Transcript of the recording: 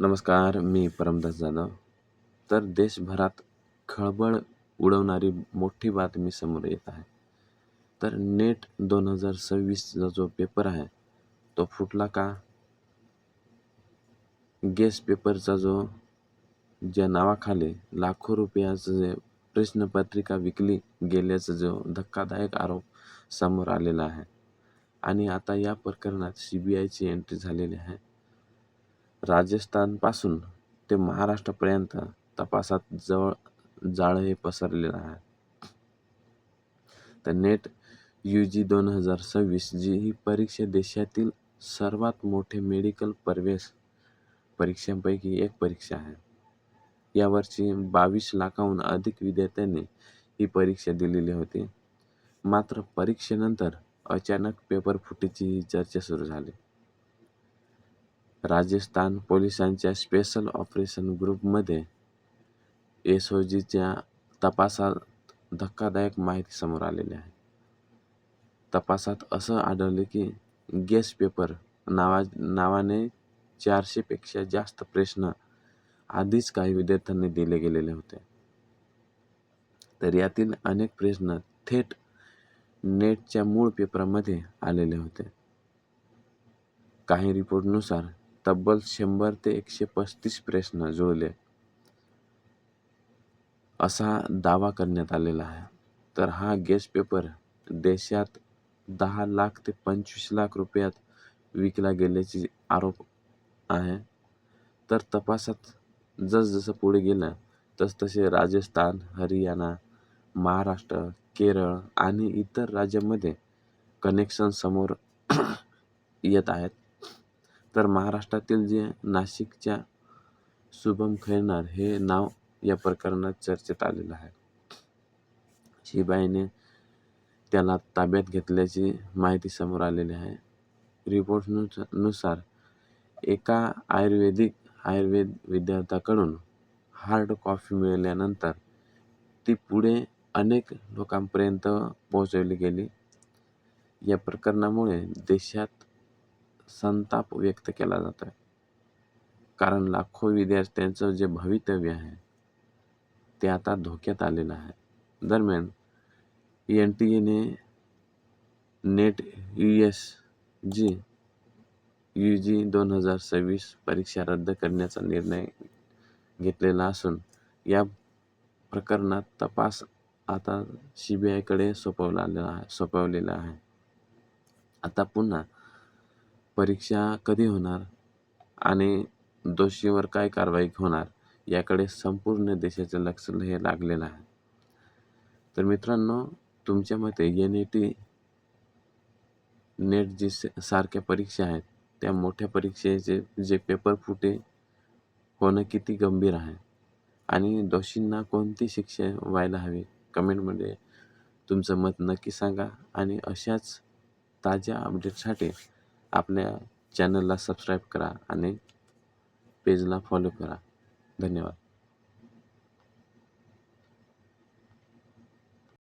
नमस्कार, मी परमदास जाधव. तर देशभरात खळबळ उडवणारी मोठी बातमी समोर येत आहे. तर नेट 2026चा जो पेपर आहे, तो फुटला का? गेस पेपरचा ज्या नावाखाली लाखो रुपयाचं जे प्रश्नपत्रिका विकली गेल्याचा जो धक्कादायक आरोप समोर आलेला आहे आणि आता या प्रकरणात CBIची एंट्री झालेली आहे. राजस्थानपासून ते महाराष्ट्रापर्यंत तपासात जाळं हे पसरलेलं आहे. तर नेट UG 2026 जी ही परीक्षा देशातील सर्वात मोठे मेडिकल प्रवेश परीक्षांपैकी एक परीक्षा आहे. यावर्षी 22 लाखाहून अधिक विद्यार्थ्यांनी ही परीक्षा दिलेली होती. मात्र परीक्षेनंतर अचानक पेपर फुटीची चर्चा सुरू झाली. राजस्थान पोलिसांच्या स्पेशल ऑपरेशन ग्रुपमध्ये SOGच्या तपासात धक्कादायक माहिती समोर आलेली आहे. तपासात असं आढळलं की गेस पेपर नावाने 400 पेक्षा जास्त प्रश्न आधीच काही विद्यार्थ्यांनी दिले गेलेले होते. तर यातील अनेक प्रश्न थेट नेटच्या मूळ पेपरामध्ये आलेले होते. काही रिपोर्टनुसार तब्बल 100 ते 135 प्रश्न जुळले असा दावा करण्यात आलेला आहे. तर हा गेस पेपर देशात 10 लाख ते 25 लाख रुपयात विकला गेल्याचे आरोप आहे. तर तपासात जसजसं पुढे गेलं तसतसे राजस्थान, हरियाणा, महाराष्ट्र, केरळ आणि इतर राज्यांमध्ये कनेक्शन समोर येत आहेत. तर महाराष्ट्रातील जे नाशिकच्या शुभम खैरनार हे नाव या प्रकरणात चर्चेत आलेलं आहे. CBIने त्याला ताब्यात घेतल्याची माहिती समोर आलेली आहे. रिपोर्टनुसार एका आयुर्वेद विद्यार्थ्याकडून हार्ड कॉपी मिळाल्यानंतर ती पुढे अनेक लोकांपर्यंत पोहोचवली गेली. या प्रकरणामुळे देशात संताप व्यक्त केला जातो आहे. कारण लाखो विद्यार्थ्यांचं जे भवितव्य आहे ते आता धोक्यात आलेलं आहे. दरम्यान NTAने नेट UG 2026 परीक्षा रद्द करण्याचा निर्णय घेतलेला असून या प्रकरणात तपास आता CBIकडे सोपवलेला आहे. आता पुन्हा परीक्षा कधी होणार आणि दोषीवर काय कारवाई होणार याकडे संपूर्ण देशाचं लक्ष हे लागलेलं आहे. तर मित्रांनो, तुमच्या मते नेट जी सारख्या परीक्षा आहेत त्या मोठ्या परीक्षेचे जे पेपर फुटे होणं किती गंभीर आहे आणि दोषींना कोणती शिक्षा व्हायला हवी? कमेंटमध्ये तुमचं मत नक्की सांगा आणि अशाच ताज्या अपडेटसाठी आपल्या चॅनलला सबस्क्राईब करा आणि पेजला फॉलो करा. धन्यवाद.